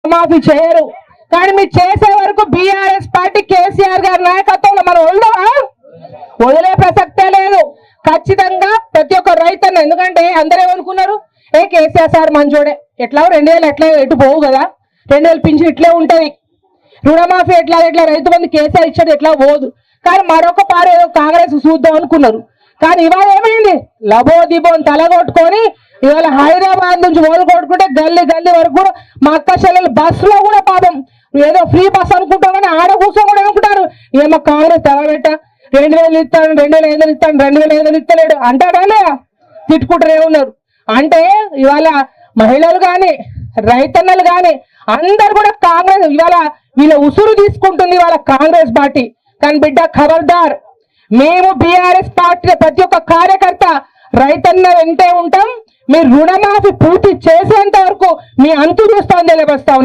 మాఫీ చేయరు. కానీ మీరు చేసే వరకు బీఆర్ఎస్ పార్టీ కేసీఆర్ గారి నాయకత్వంలో మనం వదిలే ప్రసక్తే లేదు. ఖచ్చితంగా ప్రతి ఒక్క రైతన్న, ఎందుకంటే అందరూ ఏమనుకున్నారు, కేసీఆర్ సార్ మంచోడే, ఎట్లా 2000 ఎట్లా ఎటు పోవు కదా, 2000 పింఛన్ ఇట్లే ఉంటది, రుణమాఫీ ఎట్లా రైతు బంధు కేసీఆర్ ఇచ్చాడు ఎట్లా పోదు. కానీ మరొక పారు ఏదో కాంగ్రెస్ చూద్దాం అనుకున్నారు. కానీ ఇవాళ ఏమైంది, లబో దిబోని తలగొట్టుకొని ఇవాళ హైదరాబాద్ నుంచి కొట్టుకుంటే గల్లీ వరకు కూడా మా అక్క చెల్లెలు బస్సులో కూడా పాపం ఏదో ఫ్రీ బస్ అనుకుంటాం, కానీ ఆడ కూర్చొని కూడా అనుకుంటారు ఏమో కాంగ్రెస్ తెగబెట్ట 2000 ఇస్తాను, 2500 ఇస్తాను, 2500 ఇస్తలేడు అంటాడా, తిట్టుకుంటారే ఉన్నారు. అంటే ఇవాళ మహిళలు కానీ రైతన్నలు కానీ అందరు కూడా కాంగ్రెస్ ఇవాళ వీళ్ళ ఉసురు తీసుకుంటుంది ఇవాళ కాంగ్రెస్ పార్టీ. కానీ బిడ్డ ఖబర్దార్, మేము బీఆర్ఎస్ పార్టీ ప్రతి ఒక్క కార్యకర్త రైతన్న వెంటే ఉంటాం. మీరు రుణమాఫీ పూర్తి చేసేంత వరకు మీ అంతు చూస్తామని తెలియపరుస్తా ఉన్నాం.